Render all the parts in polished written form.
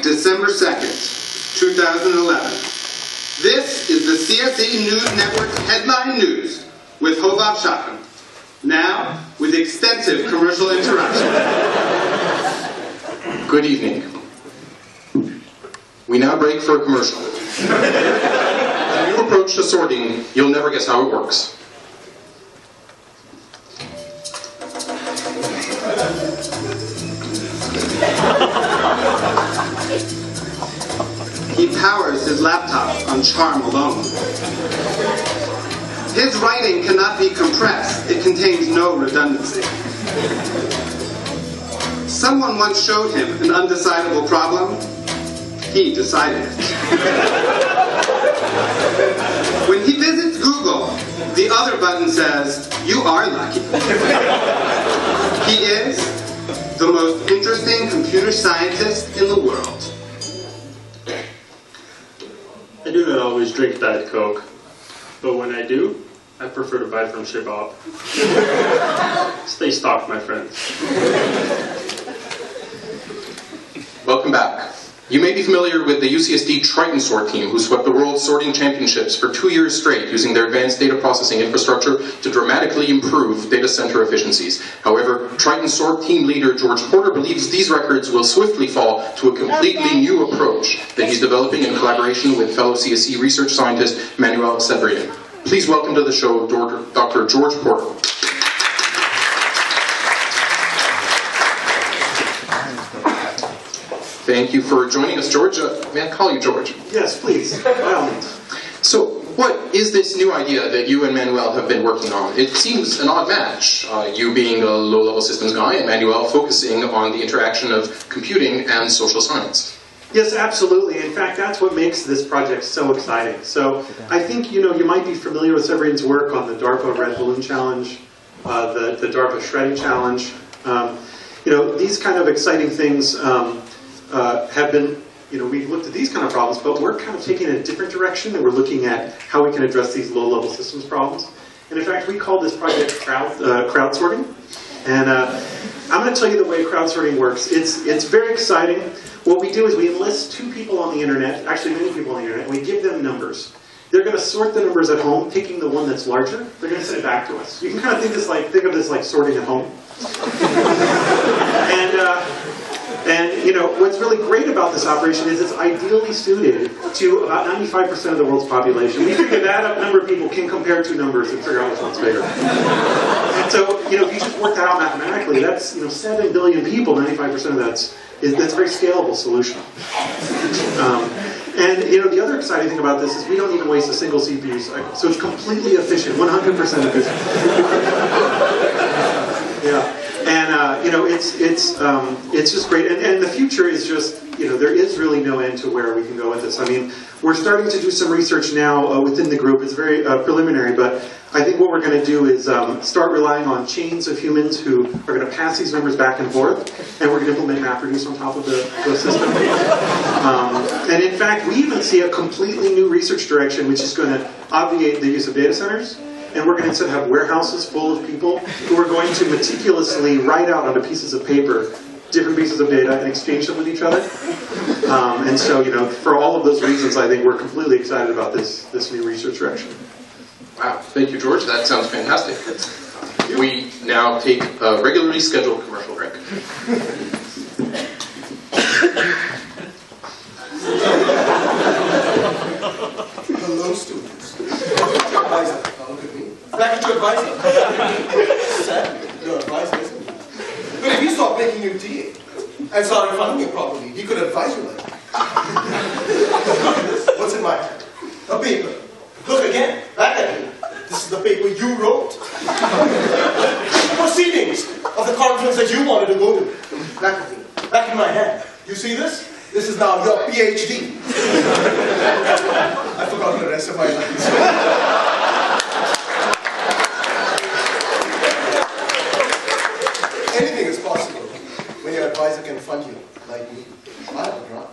December 2nd, 2011. This is the CSE News Network's headline news with Hobab Shotgun. Now, with extensive commercial interruption. Good evening. We now break for a commercial. A new approach to sorting, you'll never guess how it works. He powers his laptop on charm alone. His writing cannot be compressed. It contains no redundancy. Someone once showed him an undecidable problem. He decided it. When he visits Google, the other button says, "You are lucky." He is the most interesting computer scientist in the world. I do not always drink Diet Coke, but when I do, I prefer to buy from Shibab. Stay stocked, my friends. Welcome back. You may be familiar with the UCSD Triton Sort team, who swept the World Sorting Championships for 2 years straight using their advanced data processing infrastructure to dramatically improve data center efficiencies. However, Triton Sort team leader George Porter believes these records will swiftly fall to a completely new approach that he's developing in collaboration with fellow CSE research scientist Manuel Cebrian. Please welcome to the show Dr. George Porter. Thank you for joining us, George. May I call you George? Yes, please, by all means. So, what is this new idea that you and Manuel have been working on? It seems an odd match, you being a low-level systems guy and Manuel focusing on the interaction of computing and social science. Yes, absolutely. In fact, that's what makes this project so exciting. So, I think you might be familiar with Cebrian's work on the DARPA Red Balloon Challenge, the DARPA Shredding Challenge. These kind of exciting things have been, we've looked at these kind of problems, but we're kind of taking a different direction, and we're looking at how we can address these low-level systems problems. And in fact, we call this project crowdsorting. And I'm going to tell you the way crowdsorting works. It's very exciting. What we do is we enlist 2 people on the internet, actually many people on the internet, and we give them numbers. They're going to sort the numbers at home, picking the one that's larger. They're going to send it back to us. You can kind of think of this like sorting at home. And what's really great about this operation is it's ideally suited to about 95% of the world's population. We figure that number of people can compare 2 numbers and figure out which one's bigger. And so, if you just work that out mathematically, that's 7 billion people. 95% of that's a very scalable solution. And the other exciting thing about this is we don't even waste a single CPU cycle, so it's completely efficient, 100% efficient. Yeah. And it's just great. And the future is just, there is really no end to where we can go with this. I mean, we're starting to do some research now within the group. It's very preliminary, but I think what we're going to do is start relying on chains of humans who are going to pass these numbers back and forth, and we're going to implement MapReduce on top of the system. And in fact, we even see a completely new research direction, which is going to obviate the use of data centers. And we're going to instead have warehouses full of people who are going to meticulously write out onto pieces of paper different pieces of data and exchange them with each other. And so, for all of those reasons, I think we're completely excited about this new research direction. Wow, thank you, George. That sounds fantastic. We now take a regularly scheduled commercial break. Hello, students. Advisor, look at me. Back at your advisor. Sadly, your advisor isn't me. But if you start making your tea and started funding it properly, he could advise you like that. Look at this. What's in my hand? A paper. Look again. Back at me. This is the paper you wrote. proceedings of the conference that you wanted to go to. Back in my hand. You see this? This is now your PhD. I forgot the rest of my life. Anything is possible when your advisor can fund you, like me. I have a grant.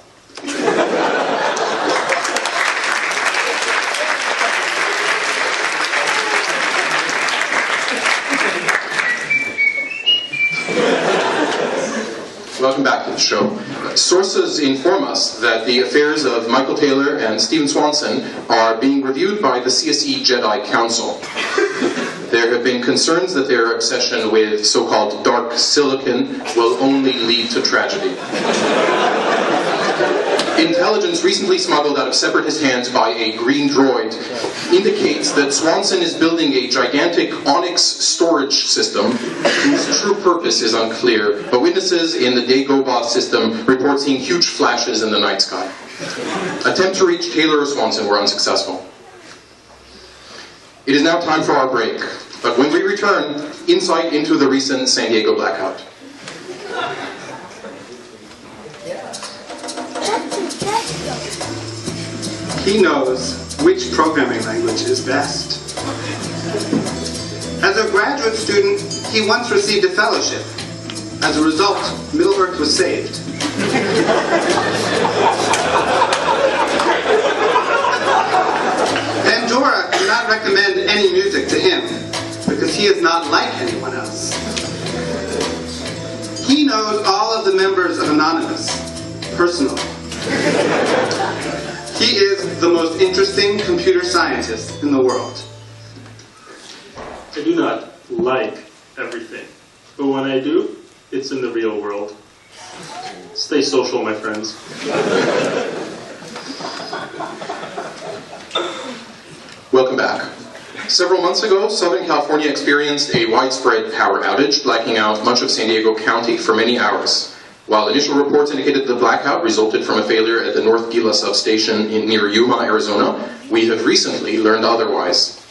Welcome back to the show. Sources inform us that the affairs of Michael Taylor and Stephen Swanson are being reviewed by the CSE Jedi Council. There have been concerns that their obsession with so-called dark silicon will only lead to tragedy. Intelligence recently smuggled out of separatist hands by a green droid indicates that Swanson is building a gigantic onyx storage system whose true purpose is unclear, but witnesses in the Dagobah system report seeing huge flashes in the night sky. Attempts to reach Taylor or Swanson were unsuccessful. It is now time for our break, but when we return, insight into the recent San Diego blackout. He knows which programming language is best. As a graduate student, he once received a fellowship. As a result, Middle-earth was saved. Pandora cannot recommend any music to him because he is not like anyone else. He knows all of the members of Anonymous personally. He is the most interesting computer scientist in the world. I do not like everything, but when I do, it's in the real world. Stay social, my friends. Welcome back. Several months ago, Southern California experienced a widespread power outage, blacking out much of San Diego County for many hours. While initial reports indicated the blackout resulted from a failure at the North Gila substation near Yuma, Arizona, we have recently learned otherwise.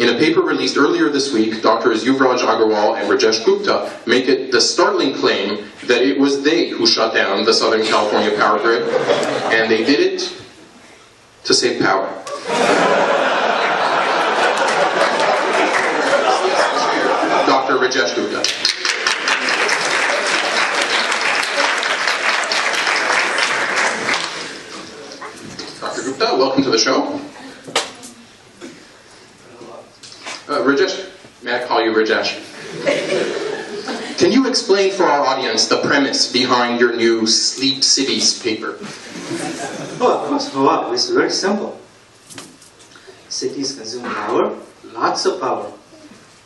In a paper released earlier this week, Drs. Yuvraj Agarwal and Rajesh Gupta make it the startling claim that it was they who shut down the Southern California power grid, and they did it to save power. Dr. Rajesh Gupta. Dr. Gupta, welcome to the show. Rajesh, may I call you Rajesh? Can you explain for our audience the premise behind your new Sleep Cities paper? Oh, of course. Wow, it's very simple. Cities consume power, lots of power.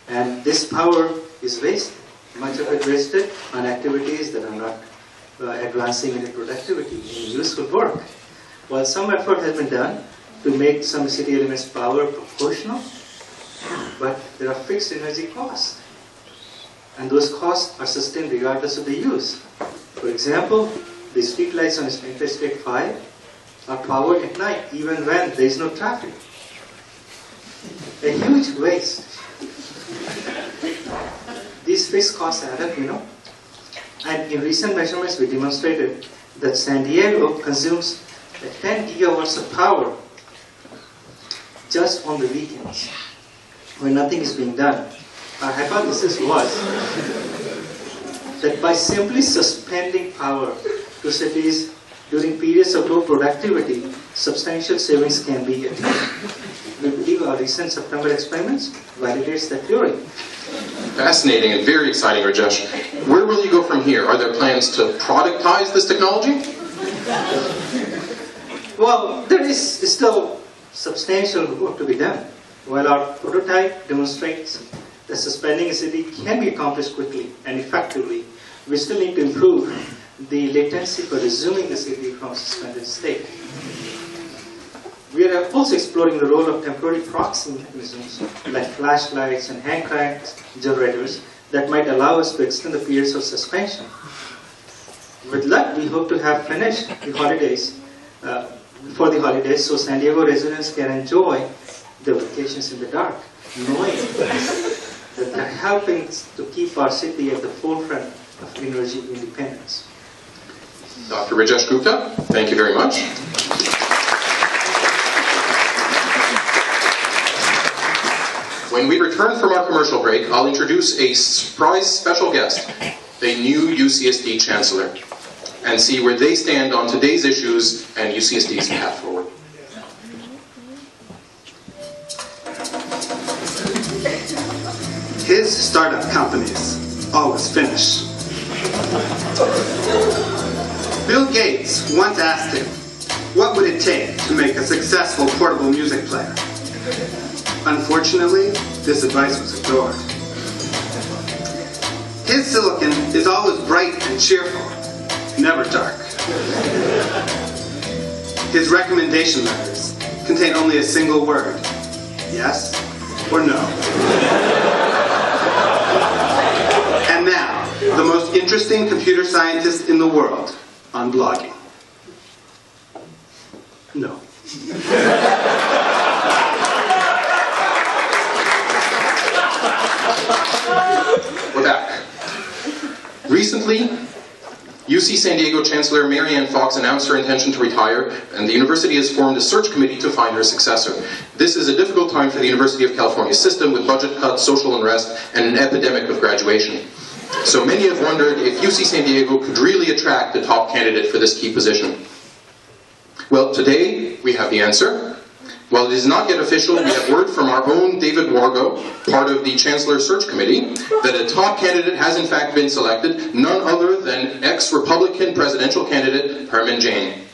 And this power is wasted. Much of it wasted on activities that are not advancing in productivity, in useful work. While some effort has been done to make some city elements power proportional, but there are fixed energy costs. And those costs are sustained regardless of the use. For example, the street lights on Interstate 5 are powered at night, even when there is no traffic. A huge waste. These fixed costs add up, And in recent measurements, we demonstrated that San Diego consumes 10 gigawatts of power just on the weekends, when nothing is being done. Our hypothesis was that by simply suspending power to cities during periods of low productivity, substantial savings can be attained. We believe our recent September experiments validates that theory. Fascinating and very exciting, Rajesh. Where will you go from here? Are there plans to productize this technology? Well, there is still substantial work to be done. While our prototype demonstrates that suspending a city can be accomplished quickly and effectively, we still need to improve the latency for resuming the city from suspended state. We are also exploring the role of temporary proxy mechanisms like flashlights and hand crank generators that might allow us to extend the periods of suspension. With luck, we hope to have finished the holidays before the holidays, so San Diego residents can enjoy their vacations in the dark, knowing that are helping to keep our city at the forefront of energy independence. Dr. Rajesh Gupta, thank you very much. When we return from our commercial break, I'll introduce a surprise special guest, a new UCSD Chancellor, and see where they stand on today's issues and UCSD's path forward. His startup companies always finish. Bill Gates once asked him, what would it take to make a successful portable music player? Unfortunately, this advice was ignored. His silicon is always bright and cheerful, never dark. His recommendation letters contain only a single word, yes or no. And now, the most interesting computer scientist in the world on blogging. No. We're back. Recently, UC San Diego Chancellor Mary Ann Fox announced her intention to retire, and the university has formed a search committee to find her successor. This is a difficult time for the University of California system, with budget cuts, social unrest, and an epidemic of graduation. So many have wondered if UC San Diego could really attract the top candidate for this key position. Well, today we have the answer. While it is not yet official, we have word from our own David Wargo, part of the Chancellor Search Committee, that a top candidate has in fact been selected, none other than ex-Republican presidential candidate Herman Jane.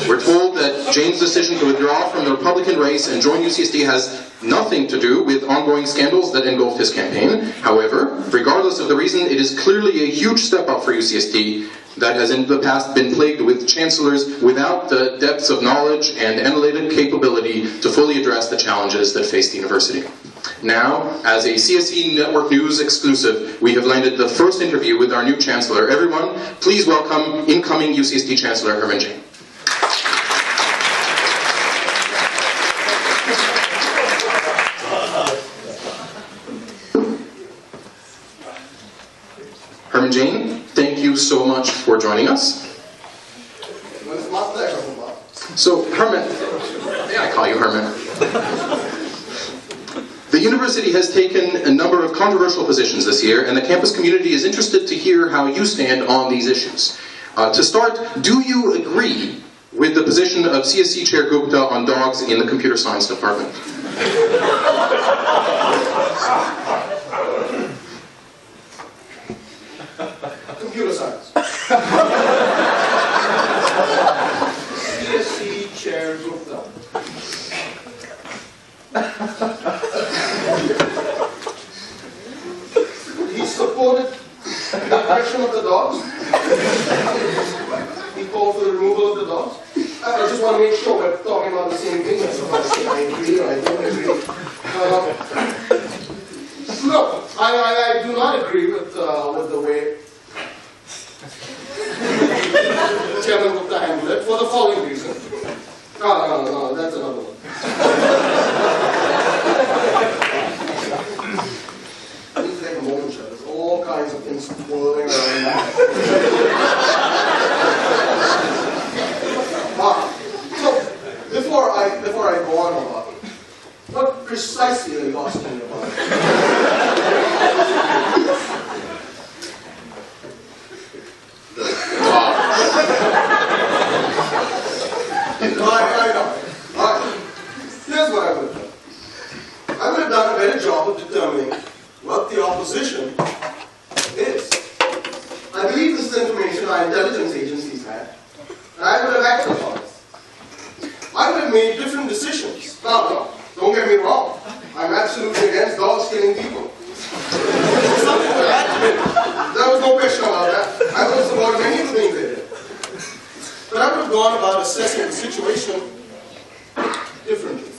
We're told that Jane's decision to withdraw from the Republican race and join UCSD has nothing to do with ongoing scandals that engulfed his campaign. However, regardless of the reason, it is clearly a huge step up for UCSD that has in the past been plagued with chancellors without the depths of knowledge and analytic capability to fully address the challenges that face the university. Now, as a CSE Network News exclusive, we have landed the first interview with our new chancellor. Everyone, please welcome incoming UCSD Chancellor Herman Jane. Herman Jane, thank you so much for joining us. It's my pleasure. So, Herman, may I call you Herman? The university has taken a number of controversial positions this year, and the campus community is interested to hear how you stand on these issues. To start, do you agree with the position of CSE Chair Gupta on dogs in the computer science department? Computer science. CSE Chair Gupta. He supported the oppression of the dogs. He called for the removal of the dogs. I just want to make sure we're talking about the same thing. I agree or I don't agree. No, I do not agree with the way Chairman Gupta handled it for the following reason. No, that's another one. Please take a moment, sir. There's all kinds of things swirling around now. So, before I go on about it, what precisely are you asking me about? I know. All right. Here's what I would have done. I would have done a better job of determining what the opposition is. I believe this is information our intelligence agencies had, and I would have acted upon it. I would have made different decisions. Now, don't get me wrong. I'm absolutely against dogs killing people. Something that happened. There was no question about that. I was about many of the things they did. But I would have gone about assessing the situation differently.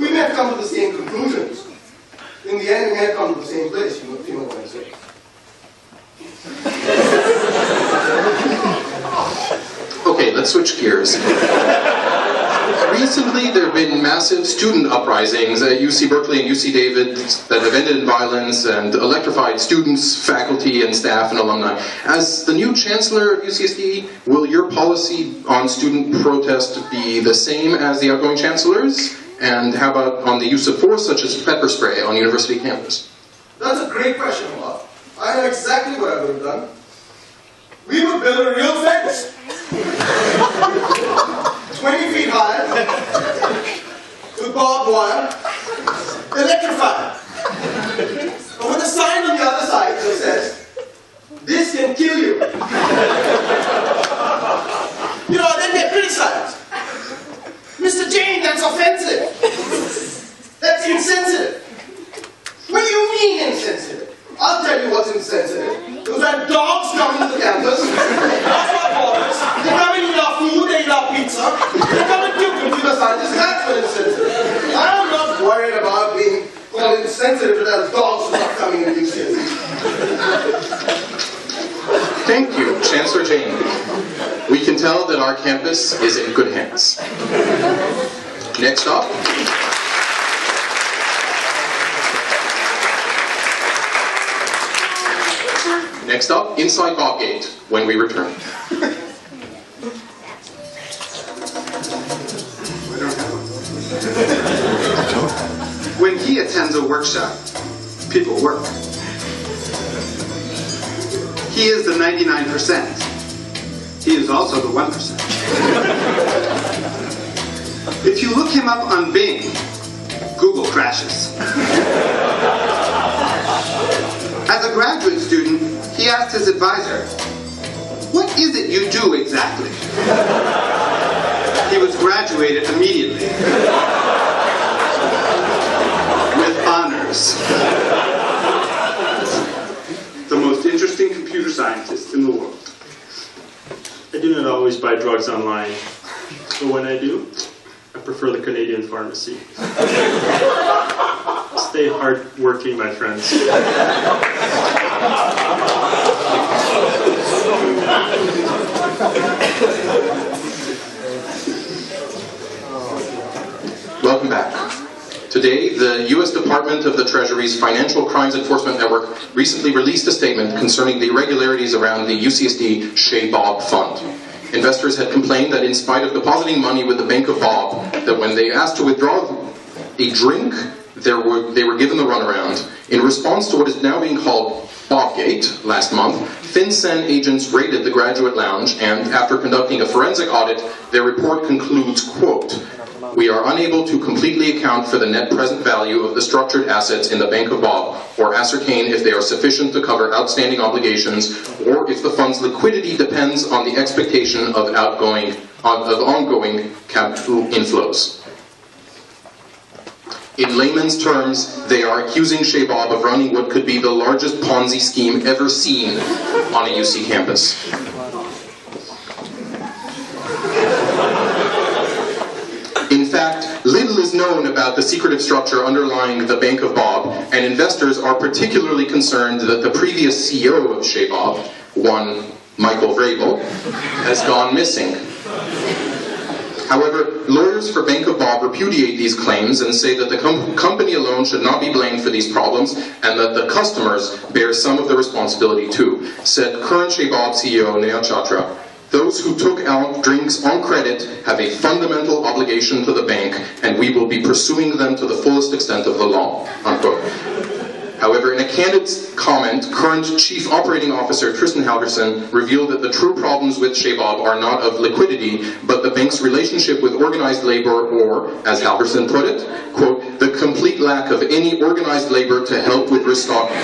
We may have come to the same conclusions. In the end, we may have come to the same place. You know what I'm saying? Okay, let's switch gears. Recently, there have been massive student uprisings at UC Berkeley and UC David that have ended in violence and electrified students, faculty, and staff and alumni. As the new chancellor of UCSD, will your policy on student protest be the same as the outgoing chancellor's? And how about on the use of force, such as pepper spray on university campus? That's a great question, Bob. I know exactly what I would have done. We would build a real fence. 20 feet high, with barbed wire, electrified. And with a sign on the other side that says, "This can kill you." You know, then get criticized. "Mr. Jane, that's offensive. That's insensitive." What do you mean insensitive? I'll tell you what's insensitive. Because when dogs come into the campus, that's our borders, they come and eat our food, they eat our pizza, they come and kill computer scientists, that's what insensitive. I'm not worried about being called insensitive to that dogs who are coming into UCSD. Thank you, Chancellor Jane. We can tell that our campus is in good hands. Next up. Next up, Inside Bobgate, when we return. When he attends a workshop, people work. He is the 99%. He is also the 1%. If you look him up on Bing, Google crashes. As a graduate student, he asked his advisor, "What is it you do exactly?" He was graduated immediately. With honors. The most interesting computer scientist in the world. I do not always buy drugs online, but when I do, I prefer the Canadian pharmacy. Stay hard-working, my friends. Welcome back. Today, the U.S. Department of the Treasury's Financial Crimes Enforcement Network recently released a statement concerning the irregularities around the UCSD Shea Bob Fund. Investors had complained that in spite of depositing money with the Bank of Bob, that when they asked to withdraw a drink, they were given the runaround. In response to what is now being called Bobgate last month, FinCEN agents raided the graduate lounge, and after conducting a forensic audit, their report concludes, quote, "We are unable to completely account for the net present value of the structured assets in the Bank of Bob, or ascertain if they are sufficient to cover outstanding obligations, or if the fund's liquidity depends on the expectation of ongoing capital inflows." In layman's terms, they are accusing Shea Bob of running what could be the largest Ponzi scheme ever seen on a UC campus. In fact, little is known about the secretive structure underlying the Bank of Bob, and investors are particularly concerned that the previous CEO of Shea Bob, one Michael Vrabel, has gone missing. However, lawyers for Bank of Bob repudiate these claims and say that the company alone should not be blamed for these problems, and that the customers bear some of the responsibility too, said current Shea Bob CEO Neha Chatra. "Those who took out drinks on credit have a fundamental obligation to the bank, and we will be pursuing them to the fullest extent of the law," unquote. However, in a candid comment, current Chief Operating Officer Tristan Halverson revealed that the true problems with Shea Bob are not of liquidity, but the bank's relationship with organized labor, or, as Halverson put it, quote, "the complete lack of any organized labor to help with restocking."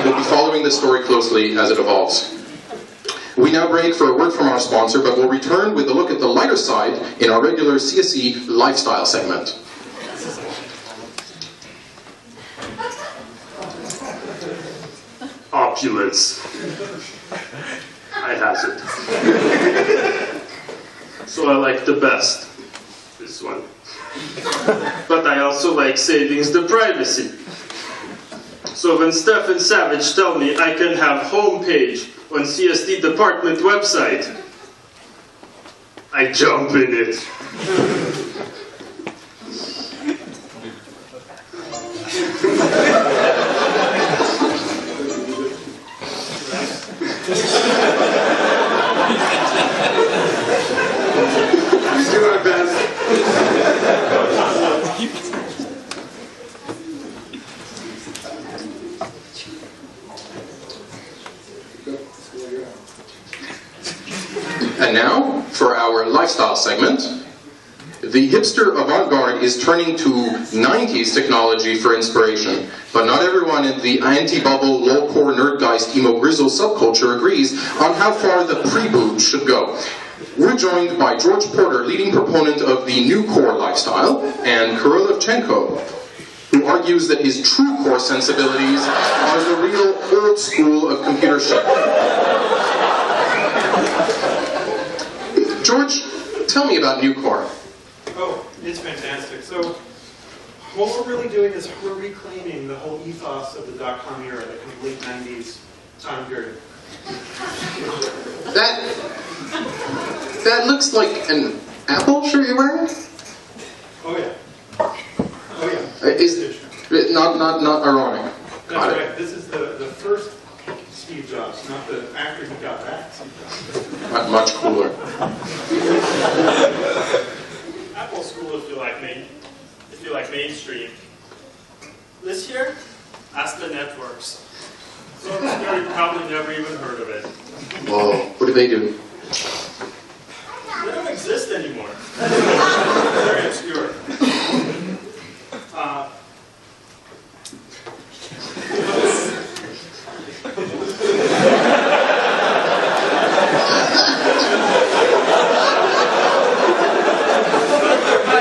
We'll be following this story closely as it evolves. We now break for a word from our sponsor, but we'll return with a look at the lighter side in our regular CSE lifestyle segment. Opulence. I hazard. So I like the best. This one. But I also like savings the privacy. So when Steph and Savage tell me I can have homepage on CSD department website, I jump in it. We do our best. And now, for our lifestyle segment, the hipster avant-garde is turning to 90s technology for inspiration, but not everyone in the anti-bubble, low-core, nerdgeist, emo grizzle subculture agrees on how far the pre-boot should go. We're joined by George Porter, leading proponent of the new core lifestyle, and Kirill Evchenko, who argues that his true core sensibilities are the real old school of computer shit. George, tell me about new core. Oh, it's fantastic. So what we're really doing is we're reclaiming the whole ethos of the dot-com era, the kind of late 90s time period. That looks like an Apple shirt you're wearing? Oh yeah. Oh yeah. Is not ironic. That's right. This is the first Steve Jobs, not the after he got back Steve Jobs. Much cooler. Apple School, if you like mainstream. This year, ask the networks. So obscure you probably never even heard of it. Whoa, what do they do? They don't exist anymore. Very obscure.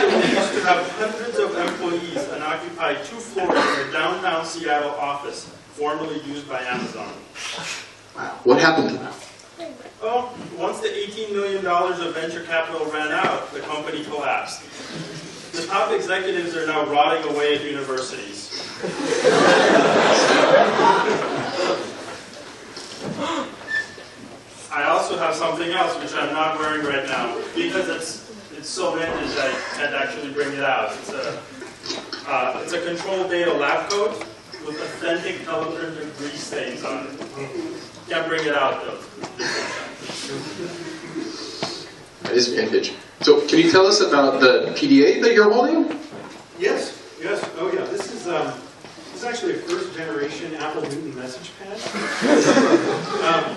They used to have hundreds of employees and occupy 2 floors in the downtown Seattle office, formerly used by Amazon. Wow, what happened to them? Well, once the $18 million of venture capital ran out, the company collapsed. The top executives are now rotting away at universities. I also have something else which I'm not wearing right now because it's so vintage I can't actually bring it out. It's a control data lab coat with authentic teleprinter grease stains on it. Can't bring it out though. That is vintage. So, can you tell us about the PDA that you're holding? Yes. Oh yeah. This is actually a first generation Apple Newton message pad.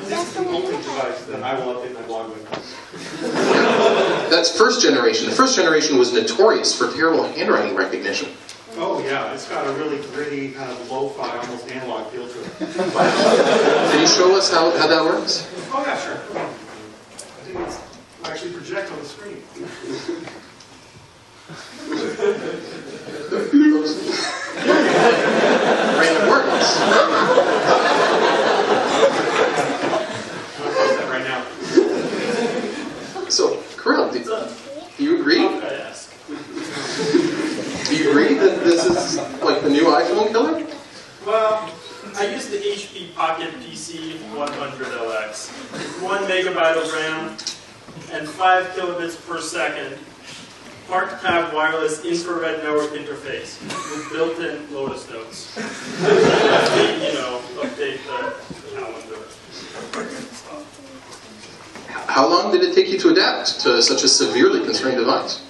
This is the only device that I will update my blog with. That's first generation. The first generation was notorious for terrible handwriting recognition. Oh yeah, it's got a really gritty, kind of lo-fi, almost analog feel to it. Can you show us how that works? Oh yeah, sure. I think it's actually project on the screen. Right, it works. I'll post that right now. So, Kirill, do you agree? Okay, yes. Do you agree that this is like the new iPhone killer? Well, I use the HP Pocket PC 100LX. 1 megabyte of RAM and 5 kilobits per second. Park tab wireless infrared network interface with built-in Lotus notes. Update the calendar. How long did it take you to adapt to such a severely constrained device?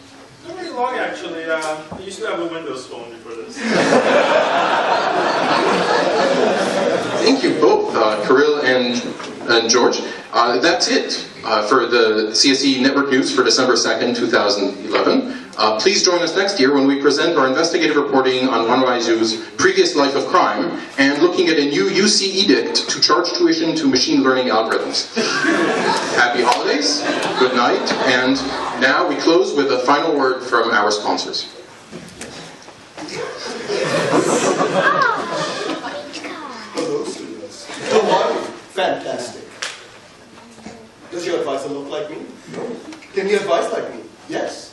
Not very long, actually. I used to have a Windows phone before this. Thank you both, Kirill and George. That's it for the CSE Network News for December 2nd, 2011. Please join us next year when we present our investigative reporting on Wanwaizu's previous life of crime and looking at a new UC edict to charge tuition to machine learning algorithms. Happy holidays, good night, and now we close with a final word from our sponsors. Hello, students. How are you? Fantastic. Does your advisor look like me? No. Can he advise like me? Yes.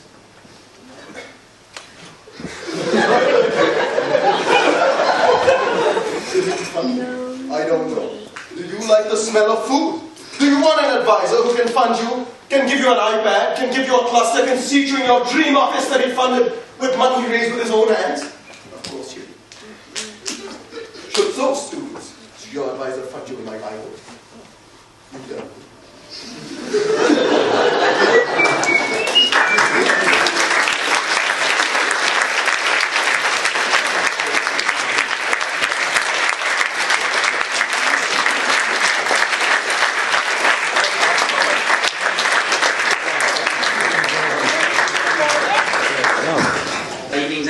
I don't know. Do you like the smell of food? Do you want an advisor who can fund you can give you an iPad, can give you a cluster, can seat you in your dream office that he funded with money he raised with his own hands? Of course you do. Should those students, should your advisor fund you in my Bible? You don't.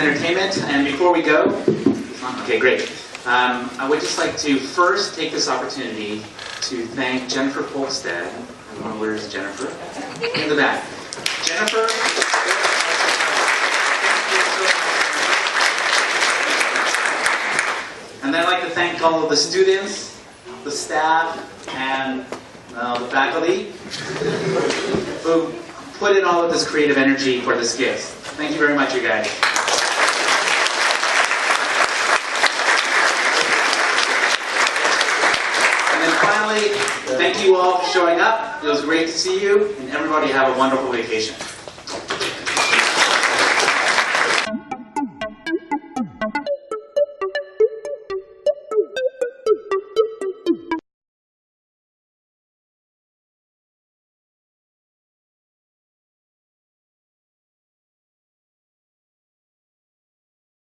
Entertainment, and before we go, okay, great. I would just like to first take this opportunity to thank Jennifer Polstead. I don't know, where's Jennifer? In the back. Jennifer. And I'd like to thank all of the students, the staff, and the faculty who put in all of this creative energy for this gift. Thank you very much, you guys. And then finally, thank you all for showing up. It was great to see you, and everybody have a wonderful vacation.